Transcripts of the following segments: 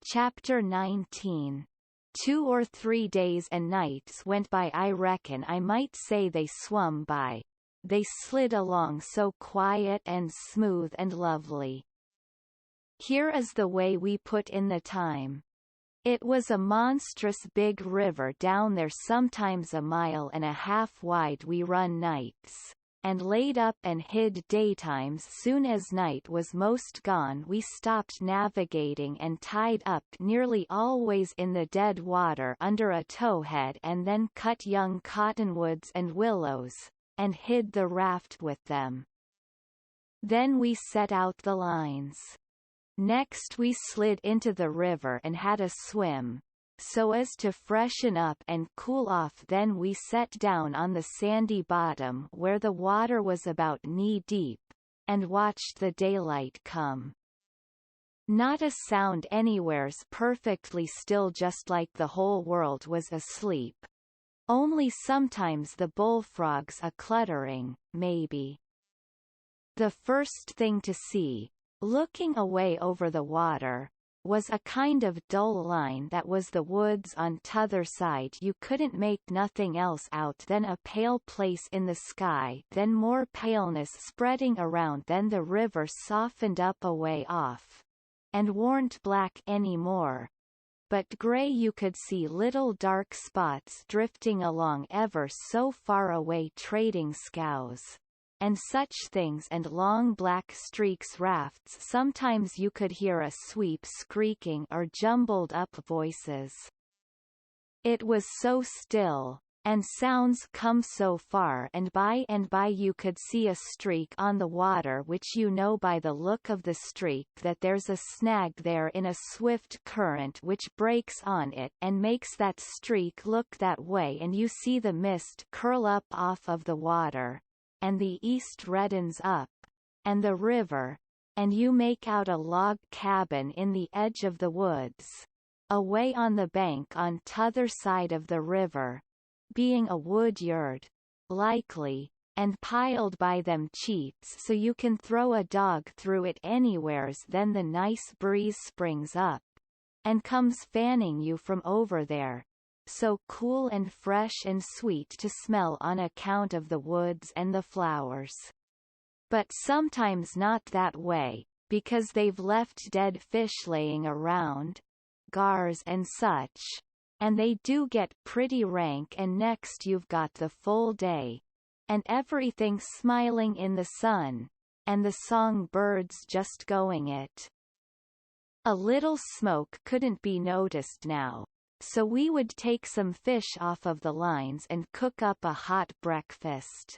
Chapter 19. 2 or 3 days and nights went by. I reckon I might say they swum by. They slid along so quiet and smooth and lovely. Here is the way we put in the time. It was a monstrous big river down there, sometimes 1.5 miles wide. We run nights, and laid up and hid daytimes. Soon as night was most gone we stopped navigating and tied up, nearly always in the dead water under a towhead, and then cut young cottonwoods and willows, and hid the raft with them. Then we set out the lines. Next we slid into the river and had a swim, so as to freshen up and cool off. Then we sat down on the sandy bottom where the water was about knee-deep, and watched the daylight come. Not a sound anywheres, perfectly still, just like the whole world was asleep. Only sometimes the bullfrogs a-cluttering, maybe. The first thing to see, looking away over the water, was a kind of dull line that was the woods on t'other side. You couldn't make nothing else out than a pale place in the sky, then more paleness spreading around, then the river softened up a way off, and warn't black any more, but grey. You could see little dark spots drifting along ever so far away, trading scows and such things, and long black streaks, rafts. Sometimes you could hear a sweep squeaking or jumbled up voices. It was so still, and sounds come so far, and by you could see a streak on the water, which you know by the look of the streak that there's a snag there in a swift current which breaks on it and makes that streak look that way, and you see the mist curl up off of the water, and the east reddens up, and the river, and you make out a log cabin in the edge of the woods, away on the bank on t'other side of the river, being a wood yard, likely, and piled by them cheats so you can throw a dog through it anywheres. Then the nice breeze springs up, and comes fanning you from over there, so cool and fresh and sweet to smell on account of the woods and the flowers. But sometimes not that way, because they've left dead fish laying around, gars and such, and they do get pretty rank. And next you've got the full day, and everything smiling in the sun, and the song birds just going it. A little smoke couldn't be noticed now, so we would take some fish off of the lines and cook up a hot breakfast.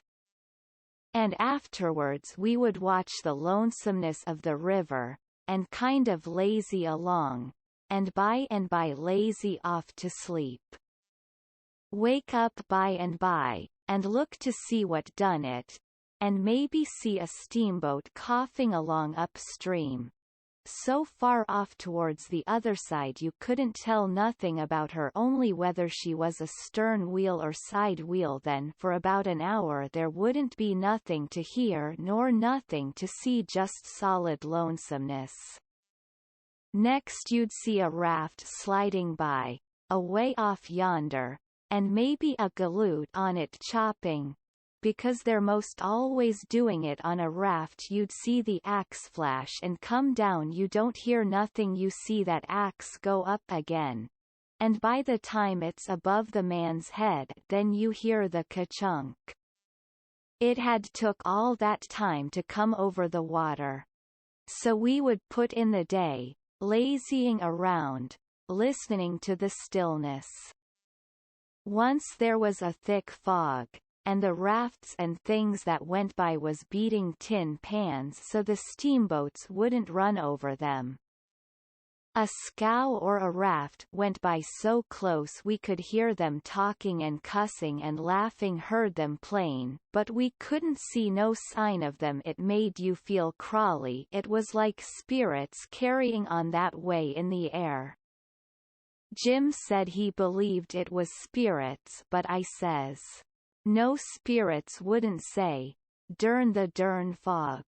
And afterwards we would watch the lonesomeness of the river, and kind of lazy along, and by lazy off to sleep. Wake up by and look to see what done it, and maybe see a steamboat coughing along upstream. So far off towards the other side you couldn't tell nothing about her, only whether she was a stern wheel or side wheel. Then for about an hour there wouldn't be nothing to hear nor nothing to see, just solid lonesomeness. Next you'd see a raft sliding by, away off yonder, and maybe a galoot on it chopping, because they're most always doing it on a raft. You'd see the axe flash and come down. You don't hear nothing, you see that axe go up again, and by the time it's above the man's head then you hear the ka-chunk. It had took all that time to come over the water. So we would put in the day, lazying around, listening to the stillness. Once there was a thick fog, and the rafts and things that went by was beating tin pans so the steamboats wouldn't run over them. A scow or a raft went by so close we could hear them talking and cussing and laughing, heard them plain, but we couldn't see no sign of them. It made you feel crawly. It was like spirits carrying on that way in the air. Jim said he believed it was spirits, but I says, no, spirits wouldn't say, "Durn the durn fog."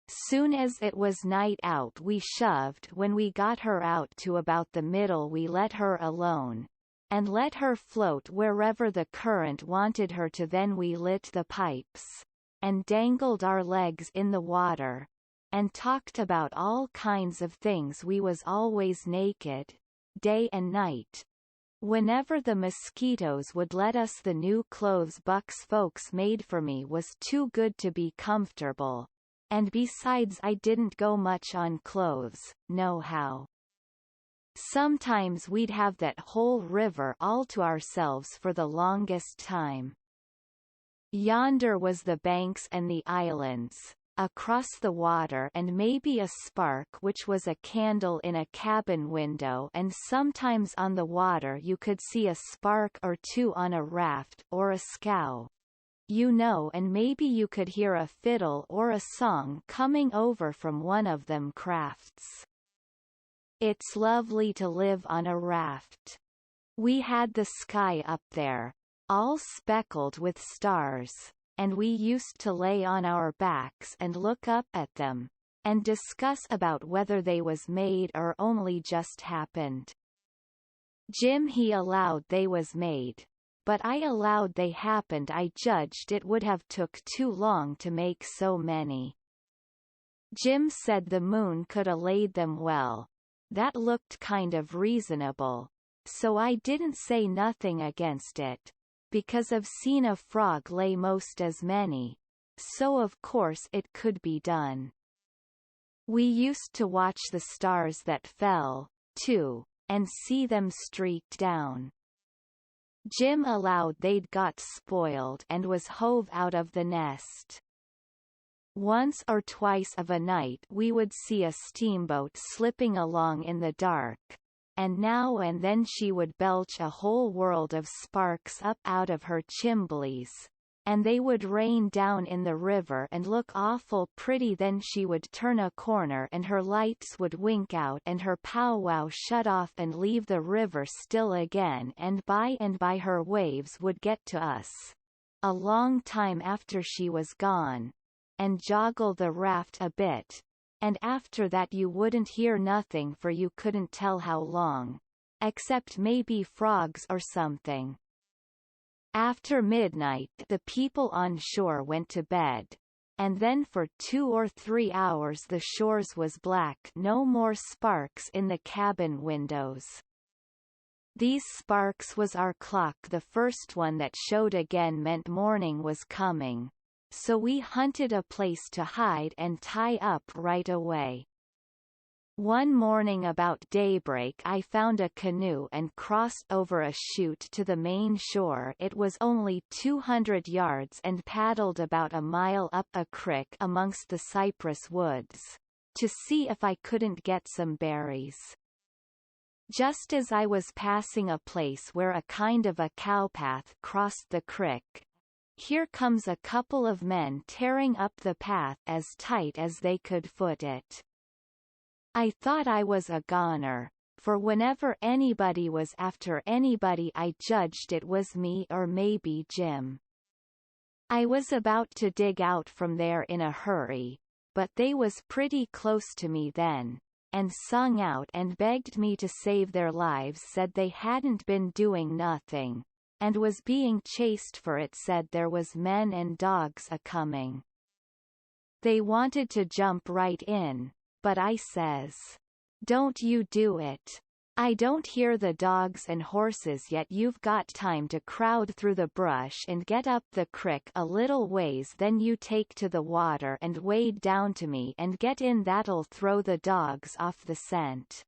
Soon as it was night out we shoved. When we got her out to about the middle we let her alone, and let her float wherever the current wanted her to. Then we lit the pipes, and dangled our legs in the water, and talked about all kinds of things. We was always naked, day and night. Whenever the mosquitoes would let us, the new clothes Buck's folks made for me was too good to be comfortable. And besides I didn't go much on clothes, nohow. Sometimes we'd have that whole river all to ourselves for the longest time. Yonder was the banks and the islands, across the water, and maybe a spark which was a candle in a cabin window, and sometimes on the water you could see a spark or two on a raft, or a scow. You know, and maybe you could hear a fiddle or a song coming over from one of them crafts. It's lovely to live on a raft. We had the sky up there, all speckled with stars, and we used to lay on our backs and look up at them, and discuss about whether they was made or only just happened. Jim he allowed they was made, but I allowed they happened. I judged it would have took too long to make so many. Jim said the moon could a laid them well. That looked kind of reasonable, so I didn't say nothing against it, because I've seen a frog lay most as many, so of course it could be done. We used to watch the stars that fell, too, and see them streaked down. Jim allowed they'd got spoiled and was hove out of the nest. Once or twice of a night we would see a steamboat slipping along in the dark, and now and then she would belch a whole world of sparks up out of her chimblies, and they would rain down in the river and look awful pretty. Then she would turn a corner and her lights would wink out and her powwow shut off and leave the river still again, and by her waves would get to us, a long time after she was gone, and joggle the raft a bit, and after that you wouldn't hear nothing for you couldn't tell how long, except maybe frogs or something. After midnight the people on shore went to bed, and then for 2 or 3 hours the shores was black, no more sparks in the cabin windows. These sparks was our clock. The first one that showed again meant morning was coming, so we hunted a place to hide and tie up right away. One morning about daybreak I found a canoe and crossed over a chute to the main shore. It was only 200 yards, and paddled about a mile up a creek amongst the cypress woods, to see if I couldn't get some berries. Just as I was passing a place where a kind of a cowpath crossed the creek, here comes a couple of men tearing up the path as tight as they could foot it. I thought I was a goner, for whenever anybody was after anybody I judged it was me or maybe Jim. I was about to dig out from there in a hurry, but they was pretty close to me then, and sung out and begged me to save their lives. Said they hadn't been doing nothing, and was being chased for it. Said there was men and dogs a-coming. They wanted to jump right in, but I says, "Don't you do it. I don't hear the dogs and horses yet. You've got time to crowd through the brush and get up the crick a little ways, then you take to the water and wade down to me and get in. That'll throw the dogs off the scent."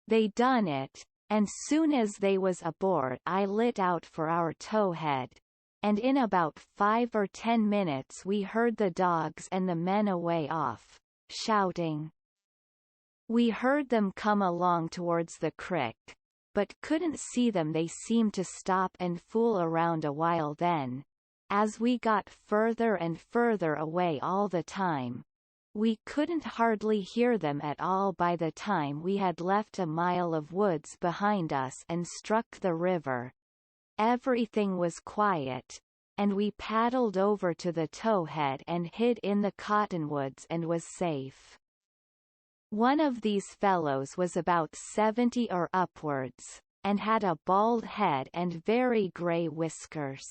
They done it, and soon as they was aboard I lit out for our towhead, and in about 5 or 10 minutes we heard the dogs and the men away off, shouting. We heard them come along towards the creek, but couldn't see them. They seemed to stop and fool around a while. Then, as we got further and further away all the time, we couldn't hardly hear them at all. By the time we had left a mile of woods behind us and struck the river, everything was quiet, and we paddled over to the towhead and hid in the cottonwoods and was safe. One of these fellows was about 70 or upwards, and had a bald head and very grey whiskers.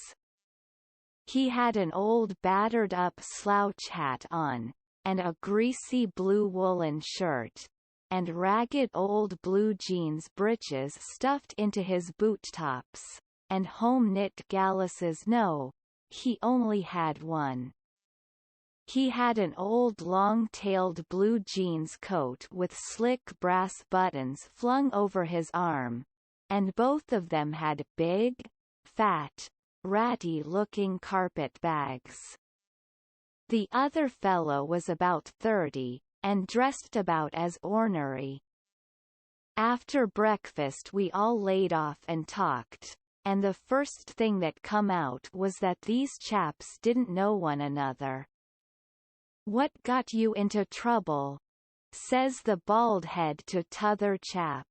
He had an old battered-up slouch hat on, and a greasy blue woolen shirt, and ragged old blue jeans breeches stuffed into his boot-tops, and home-knit galluses. No, he only had one. He had an old long-tailed blue jeans coat with slick brass buttons flung over his arm, and both of them had big, fat, ratty-looking carpet bags. The other fellow was about 30, and dressed about as ornery. After breakfast we all laid off and talked, and the first thing that come out was that these chaps didn't know one another. "What got you into trouble?" says the bald head to t'other chap.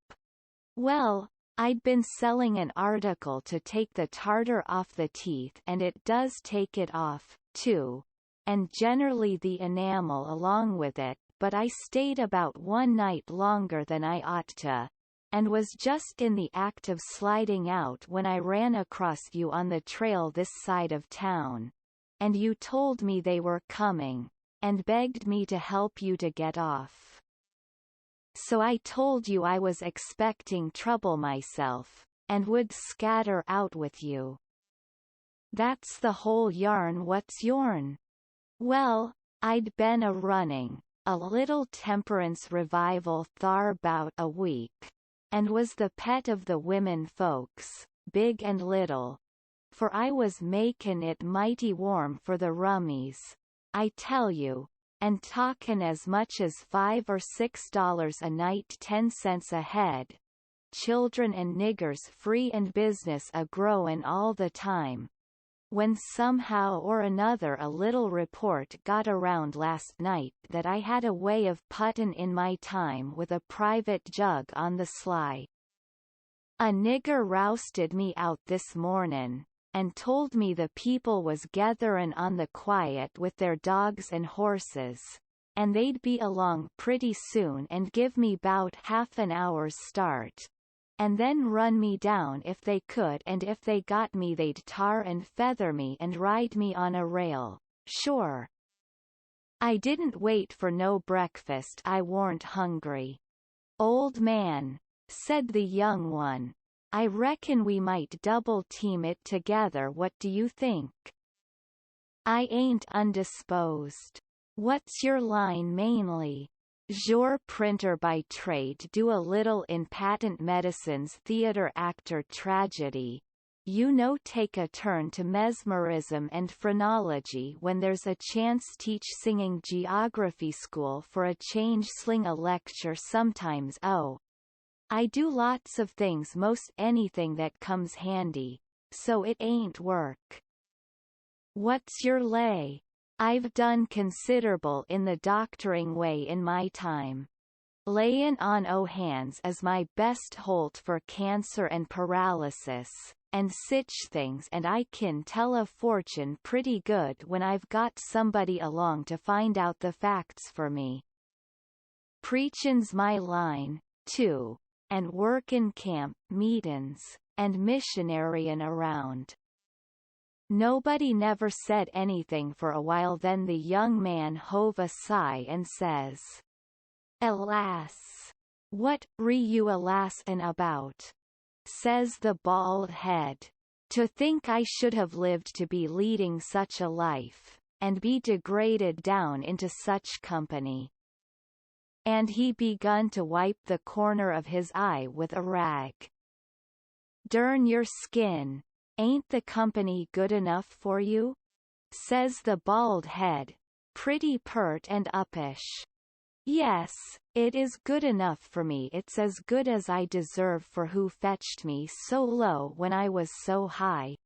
"Well, I'd been selling an article to take the tartar off the teeth, and it does take it off, too, and generally the enamel along with it, but I stayed about one night longer than I ought to, and was just in the act of sliding out when I ran across you on the trail this side of town, and you told me they were coming, and begged me to help you to get off. So I told you I was expecting trouble myself, and would scatter out with you. That's the whole yarn. What's yourn?" "Well, I'd been running a little temperance revival thar 'bout a week, and was the pet of the women folks, big and little, for I was makin' it mighty warm for the rummies, I tell you, and talkin' as much as $5 or $6 a night, 10 cents a head, children and niggers free and business a-growin' all the time, when somehow or another a little report got around last night that I had a way of puttin' in my time with a private jug on the sly. A nigger rousted me out this mornin', and told me the people was getherin' on the quiet with their dogs and horses, and they'd be along pretty soon and give me 'bout half an hour's start, and then run me down if they could, and if they got me they'd tar and feather me and ride me on a rail, sure. I didn't wait for no breakfast, I warn't hungry." "Old man," said the young one, "I reckon we might double-team it together. What do you think?" "I ain't undisposed. What's your line mainly?" "Jour printer by trade, do a little in patent medicines, theatre actor, tragedy. You know, take a turn to mesmerism and phrenology when there's a chance, teach singing, geography school for a change, sling a lecture sometimes. Oh, I do lots of things, most anything that comes handy, so it ain't work." "What's your lay?" "I've done considerable in the doctoring way in my time. Layin' on o' hands is my best holt for cancer and paralysis, and sich things, and I kin tell a fortune pretty good when I've got somebody along to find out the facts for me. Preachin's my line, too, and workin' camp meetin's, and missionaryin' around." Nobody never said anything for a while, then the young man hove a sigh and says, "Alas! What re you alassin' about?" Says the bald head. "To think I should have lived to be leading such a life, and be degraded down into such company." And he begun to wipe the corner of his eye with a rag. "Durn your skin, ain't the company good enough for you?" says the bald head, pretty pert and uppish. "Yes, it is good enough for me. It's as good as I deserve for who fetched me so low when I was so high.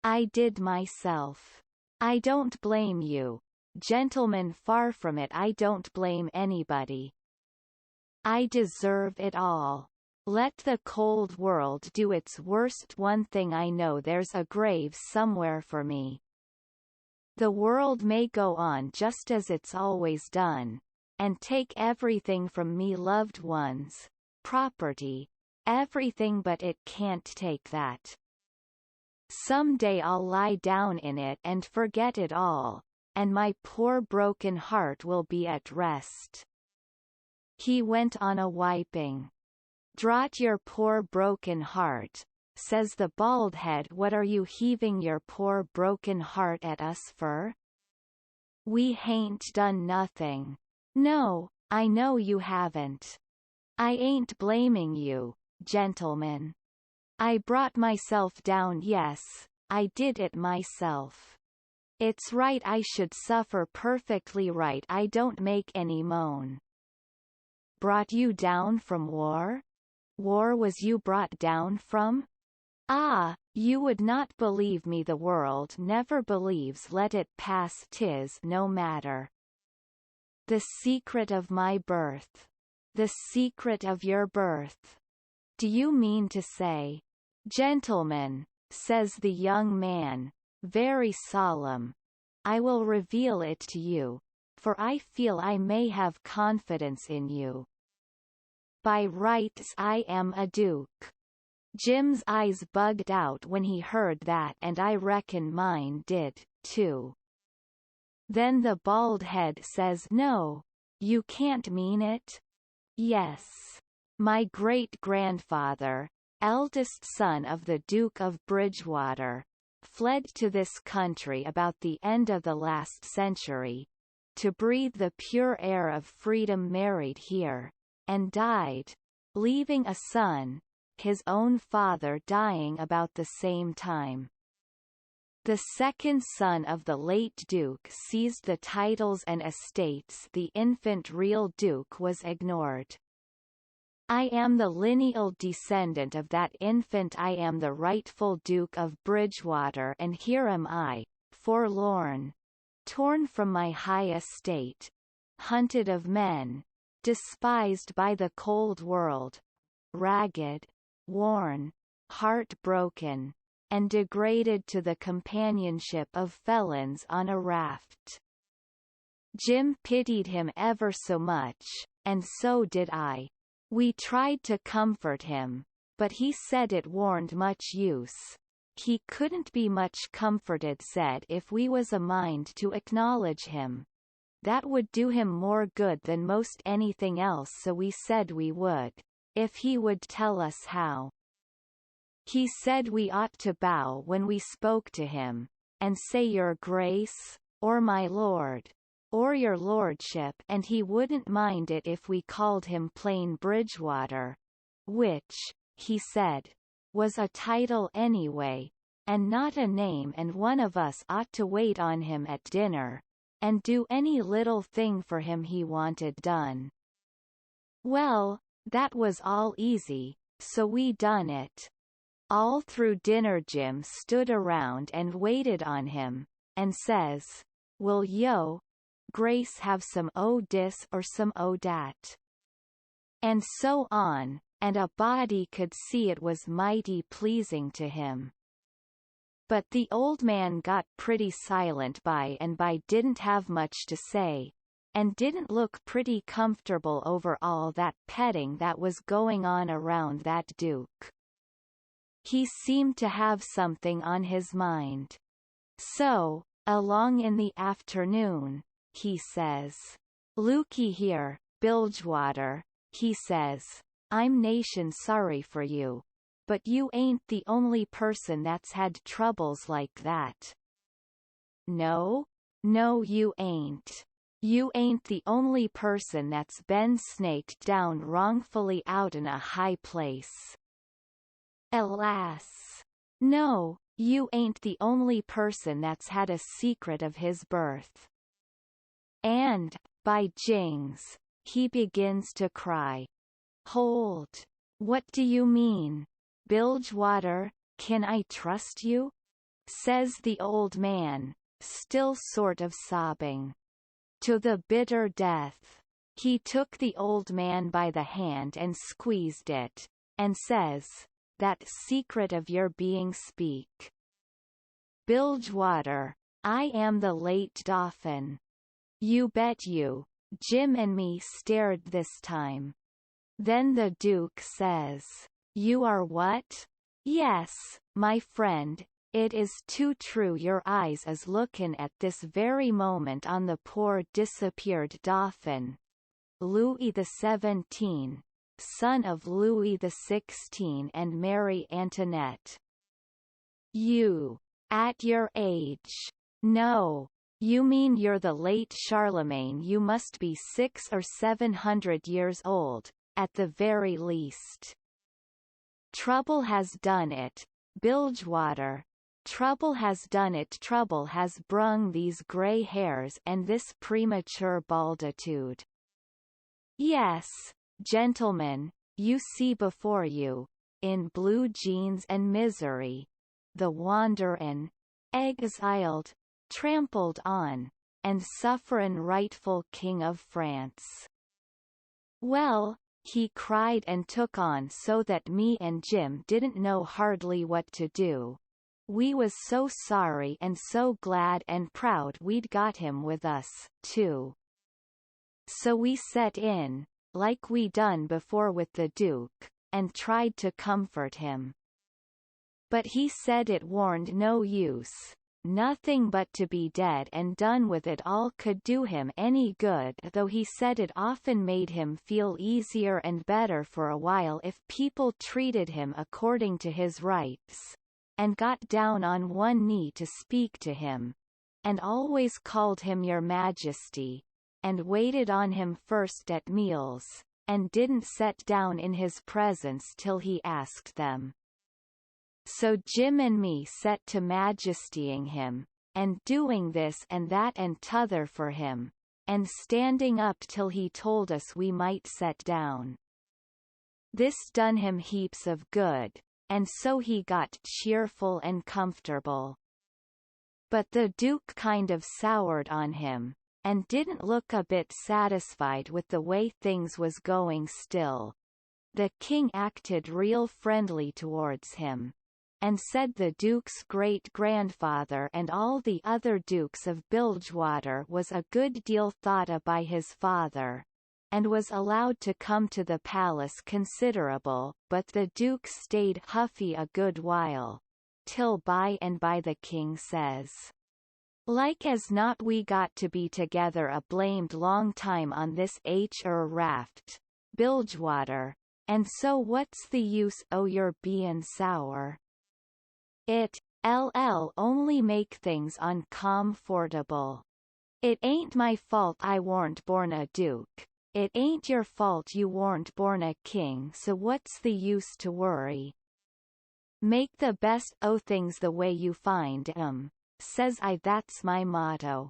I did myself. I don't blame you, gentlemen, far from it. I don't blame anybody. I deserve it all. Let the cold world do its worst. One thing I know, there's a grave somewhere for me. The world may go on just as it's always done, and take everything from me, loved ones, property, everything, but it can't take that. Someday I'll lie down in it and forget it all, and my poor broken heart will be at rest. He went on a wiping. Draught your poor broken heart, says the bald head. What are you heaving your poor broken heart at us for? We hain't done nothing. No, I know you haven't. I ain't blaming you, gentlemen. I brought myself down. Yes, I did it myself. It's right I should suffer, perfectly right. I don't make any moan. Brought you down from war? War was you brought down from? Ah, you would not believe me. The world never believes. Let it pass. 'Tis no matter. The secret of my birth. The secret of your birth. Do you mean to say? Gentlemen, says the young man, very solemn, I will reveal it to you, for I feel I may have confidence in you. By rights I am a duke. Jim's eyes bugged out when he heard that, and I reckon mine did, too. Then the bald head says, no, you can't mean it? Yes. My great-grandfather, eldest son of the Duke of Bridgewater, fled to this country about the end of the last century, to breathe the pure air of freedom, married here, and died, leaving a son, his own father dying about the same time. The second son of the late Duke seized the titles and estates. The infant real Duke was ignored. I am the lineal descendant of that infant. I am the rightful Duke of Bridgewater, and here am I, forlorn, torn from my high estate, hunted of men, despised by the cold world, ragged, worn, heart-broken, and degraded to the companionship of felons on a raft. Jim pitied him ever so much, and so did I. We tried to comfort him, but he said it warn't much use. He couldn't be much comforted, said if we was a mind to acknowledge him. That would do him more good than most anything else, so we said we would, if he would tell us how. He said we ought to bow when we spoke to him, and say your grace, or my lord, or your lordship, and he wouldn't mind it if we called him plain Bridgewater, which, he said, was a title anyway, and not a name, and one of us ought to wait on him at dinner, and do any little thing for him he wanted done. Well, that was all easy, so we done it. All through dinner Jim stood around and waited on him, and says, will yo, Grace, have some o' dis or some o' dat? And so on, and a body could see it was mighty pleasing to him. But the old man got pretty silent by and by, didn't have much to say, and didn't look pretty comfortable over all that petting that was going on around that Duke. He seemed to have something on his mind. So, along in the afternoon, he says, looky here, Bilgewater, he says, I'm nation sorry for you, but you ain't the only person that's had troubles like that. No? No, you ain't. You ain't the only person that's been snaked down wrongfully out in a high place. Alas. No, you ain't the only person that's had a secret of his birth. And, by jings, he begins to cry. Hold. What do you mean? Bilgewater, can I trust you? Says the old man, still sort of sobbing. To the bitter death. He took the old man by the hand and squeezed it, and says, "That secret of your being speak." Bilgewater, "I am the late Dauphin." "You bet you." Jim and me stared this time. Then the Duke says, "You are what?" "Yes, my friend, it is too true your eyes is lookin' at this very moment on the poor disappeared Dauphin. Louis XVII, son of Louis XVI and Mary Antoinette." "You. At your age. No. You mean you're the late Charlemagne. You must be 600 or 700 years old, at the very least." "Trouble has done it, Bilgewater. Trouble has done it. Trouble has brung these grey hairs and this premature balditude. Yes, gentlemen, you see before you, in blue jeans and misery, the wanderin', exiled, trampled on, and sufferin' rightful King of France." "Well," he cried and took on so that me and Jim didn't know hardly what to do. We was so sorry and so glad and proud we'd got him with us, too. So we set in, like we done before with the Duke, and tried to comfort him. But he said it warn't no use, nothing but to be dead and done with it all could do him any good, though he said it often made him feel easier and better for a while if people treated him according to his rights, and got down on one knee to speak to him, and always called him Your Majesty, and waited on him first at meals, and didn't set down in his presence till he asked them. So Jim and me set to majestying him, and doing this and that and t'other for him, and standing up till he told us we might set down. This done him heaps of good, and so he got cheerful and comfortable. But the Duke kind of soured on him, and didn't look a bit satisfied with the way things was going still. The king acted real friendly towards him, and said the Duke's great-grandfather and all the other Dukes of Bilgewater was a good deal thought a by his father, and was allowed to come to the palace considerable, but the Duke stayed huffy a good while, till by and by the king says, "Like as not we got to be together a blamed long time on this raft, Bilgewater, and so what's the use o' your bein' sour? It'll only make things uncomfortable. It ain't my fault I warn't born a duke, it ain't your fault you warn't born a king, so what's the use to worry? Make the best o' things the way you find 'em, says I. That's my motto.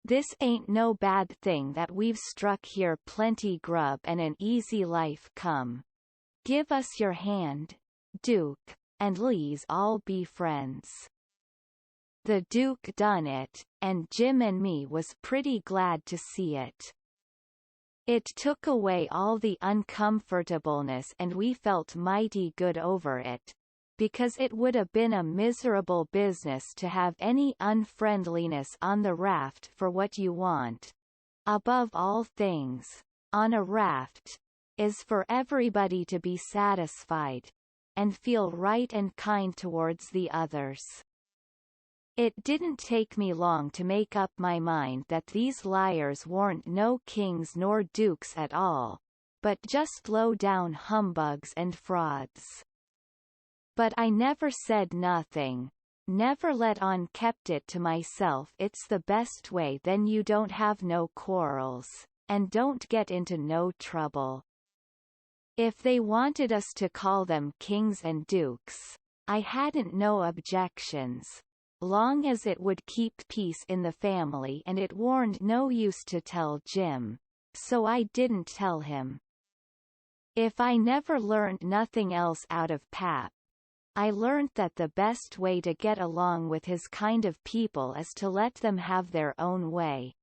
This ain't no bad thing that we've struck here, plenty grub and an easy life come. Give us your hand, Duke, and le's all be friends." The Duke done it, and Jim and me was pretty glad to see it. It took away all the uncomfortableness and we felt mighty good over it, because it would have been a miserable business to have any unfriendliness on the raft. For what you want, above all things, on a raft, is for everybody to be satisfied, and feel right and kind towards the others. It didn't take me long to make up my mind that these liars warn't no kings nor dukes at all, but just low-down humbugs and frauds. But I never said nothing, never let on, kept it to myself. It's the best way, then you don't have no quarrels, and don't get into no trouble. If they wanted us to call them kings and dukes, I hadn't no objections, long as it would keep peace in the family, and it warn't no use to tell Jim, so I didn't tell him. If I never learnt nothing else out of Pap, I learnt that the best way to get along with his kind of people is to let them have their own way.